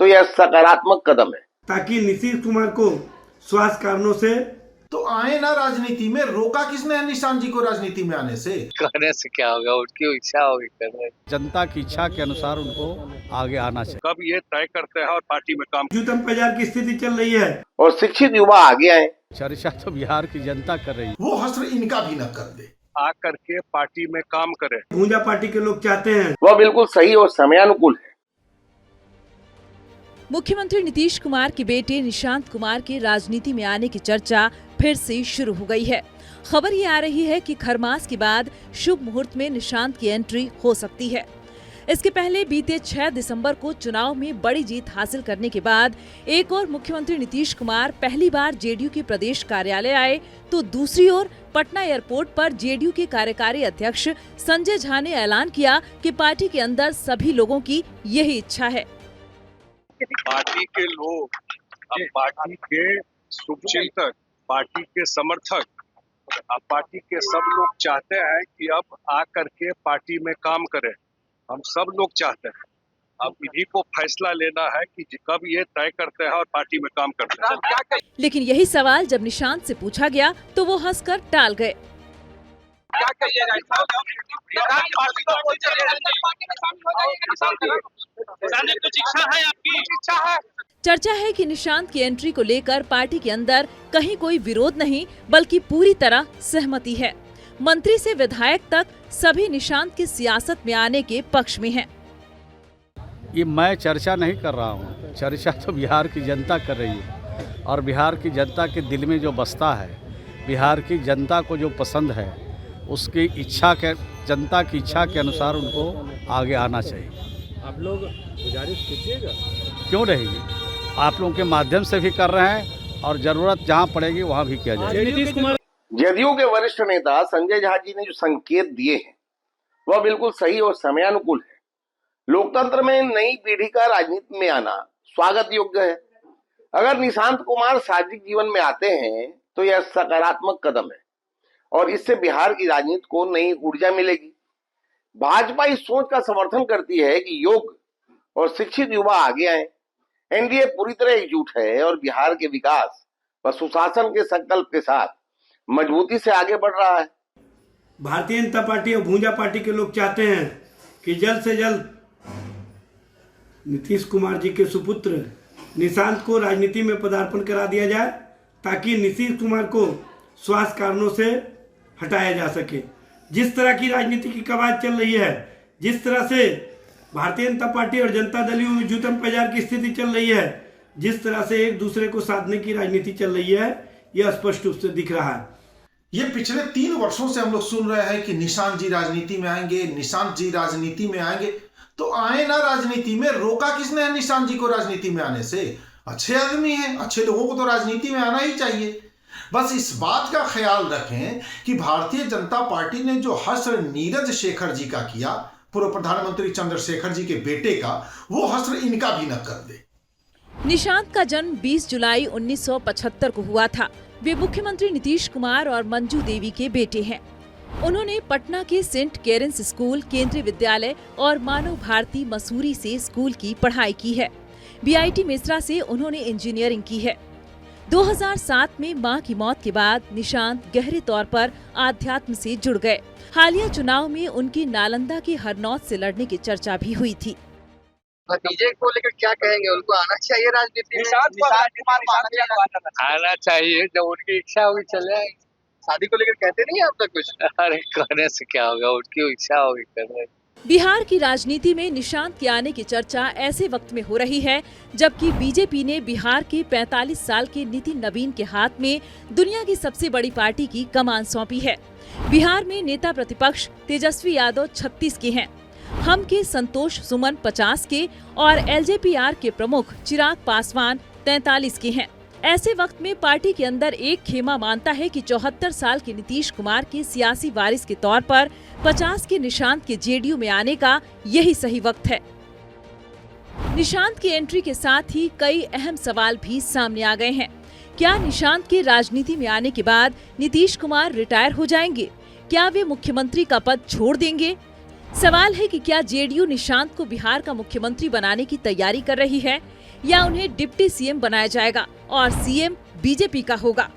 तो यह सकारात्मक कदम है। ताकि नीतीश कुमार को स्वास्थ्य कारणों से तो आए ना राजनीति में, रोका किसने है निशांत जी को राजनीति में आने से? करने से क्या होगा, उनकी इच्छा होगी करने। जनता की इच्छा के अनुसार उनको आगे आना चाहिए। कब ये तय करते हैं और पार्टी में काम। जूतम बाजार की स्थिति चल रही है और शिक्षित युवा आगे आए। चर्चा तो बिहार की जनता कर रही है। वो हश्र इनका भी न कर दे, आ करके पार्टी में काम करे। भूंजा पार्टी के लोग चाहते हैं। वह बिल्कुल सही और समयानुकूल है। मुख्यमंत्री नीतीश कुमार के बेटे निशांत कुमार के राजनीति में आने की चर्चा फिर से शुरू हो गई है। खबर ये आ रही है कि खरमास के बाद शुभ मुहूर्त में निशांत की एंट्री हो सकती है। इसके पहले बीते 6 दिसंबर को चुनाव में बड़ी जीत हासिल करने के बाद एक और मुख्यमंत्री नीतीश कुमार पहली बार जेडीयू के प्रदेश कार्यालय आए, तो दूसरी ओर पटना एयरपोर्ट पर जेडीयू के कार्यकारी अध्यक्ष संजय झा ने ऐलान किया कि पार्टी के अंदर सभी लोगों की यही इच्छा है। पार्टी के लोग, अब पार्टी के शुभचिंतक, पार्टी के समर्थक, अब पार्टी के सब लोग चाहते हैं कि अब आ करके पार्टी में काम करें। हम सब लोग चाहते हैं। अब इन्हीं को फैसला लेना है कि कब ये तय करते हैं और पार्टी में काम करते हैं। लेकिन यही सवाल जब निशांत से पूछा गया तो वो हंसकर टाल गए। क्या कहिएगा? कुछ इच्छा है आपकी? इच्छा है। चर्चा है कि निशांत की एंट्री को लेकर पार्टी के अंदर कहीं कोई विरोध नहीं, बल्कि पूरी तरह सहमति है। मंत्री से विधायक तक सभी निशांत की सियासत में आने के पक्ष में हैं। ये मैं चर्चा नहीं कर रहा हूँ, चर्चा तो बिहार की जनता कर रही है। और बिहार की जनता के दिल में जो बसता है, बिहार की जनता को जो पसंद है, उसकी इच्छा के, जनता की इच्छा के अनुसार उनको आगे आना चाहिए। आप लोग गुजारिश कीजिएगा। क्यों रहेगी? आप लोगों के माध्यम से भी कर रहे हैं और जरूरत जहां पड़ेगी वहां भी किया जाएगा। जदयू के वरिष्ठ नेता संजय झा जी ने जो संकेत दिए हैं वह बिल्कुल सही और समयानुकूल है। लोकतंत्र में नई पीढ़ी का राजनीति में आना स्वागत योग्य है। अगर निशांत कुमार सामाजिक जीवन में आते हैं तो यह सकारात्मक कदम है और इससे बिहार की राजनीति को नई ऊर्जा मिलेगी। भाजपा इस सोच का समर्थन करती है कि योग्य और शिक्षित युवा आगे आए। एनडीए पूरी तरह एकजुट है और बिहार के विकास व सुशासन के संकल्प के साथ मजबूती से आगे बढ़ रहा है। भारतीय जनता पार्टी और भूंजा पार्टी के लोग चाहते हैं कि जल्द से जल्द नीतीश कुमार जी के सुपुत्र निशांत को राजनीति में पदार्पण करा दिया जाए, ताकि नीतीश कुमार को स्वास्थ्य कारणों से हटाया जा सके। जिस तरह की राजनीति की कवायद चल रही है, जिस तरह से भारतीय जनता पार्टी और जनता दल में जूतम बाजार की स्थिति चल रही है, जिस तरह से एक दूसरे को साधने की राजनीति चल रही है, यह स्पष्ट रूप से दिख रहा है। ये पिछले 3 वर्षों से हम लोग सुन रहे हैं कि निशांत जी राजनीति में आएंगे, निशांत जी राजनीति में आएंगे। तो आए ना राजनीति में, रोका किसने है निशांत जी को राजनीति में आने से? अच्छे आदमी हैं, अच्छे लोगों को तो राजनीति में आना ही चाहिए। बस इस बात का ख्याल रखें कि भारतीय जनता पार्टी ने जो हश्र नीरज शेखर जी का किया, पूर्व प्रधानमंत्री चंद्रशेखर जी के बेटे का, वो हश्र इनका भी न कर दे। निशांत का जन्म 20 जुलाई 1975 को हुआ था। वे मुख्यमंत्री नीतीश कुमार और मंजू देवी के बेटे हैं। उन्होंने पटना के सेंट केरेंस स्कूल, केंद्रीय विद्यालय और मानव भारती मसूरी से स्कूल की पढ़ाई की है। बीआईटी मेसरा से उन्होंने इंजीनियरिंग की है। 2007 में मां की मौत के बाद निशांत गहरे तौर पर आध्यात्म से जुड़ गए। हालिया चुनाव में उनकी नालंदा के हरनौत से लड़ने की चर्चा भी हुई थी। भतीजे को लेकर क्या कहेंगे? उनको आना चाहिए राजनीति में? आना चाहिए, जब उनकी इच्छा होगी चले आएंगे। शादी को लेकर कहते नहीं है अब तक कुछ? अरे कहने से क्या होगा, उनकी इच्छा होगी करने। बिहार की राजनीति में निशांत के आने की चर्चा ऐसे वक्त में हो रही है जबकि बीजेपी ने बिहार के 45 साल के नितिन नवीन के हाथ में दुनिया की सबसे बड़ी पार्टी की कमान सौंपी है। बिहार में नेता प्रतिपक्ष तेजस्वी यादव 36 के हैं, हम के संतोष सुमन 50 के और एलजेपीआर के प्रमुख चिराग पासवान 43 के हैं। ऐसे वक्त में पार्टी के अंदर एक खेमा मानता है कि 74 साल के नीतीश कुमार के सियासी वारिस के तौर पर 50 के निशांत के जेडीयू में आने का यही सही वक्त है। निशांत की एंट्री के साथ ही कई अहम सवाल भी सामने आ गए हैं। क्या निशांत के राजनीति में आने के बाद नीतीश कुमार रिटायर हो जाएंगे? क्या वे मुख्यमंत्री का पद छोड़ देंगे? सवाल है कि क्या जेडीयू निशांत को बिहार का मुख्यमंत्री बनाने की तैयारी कर रही है या उन्हें डिप्टी सीएम बनाया जाएगा और सीएम बीजेपी का होगा।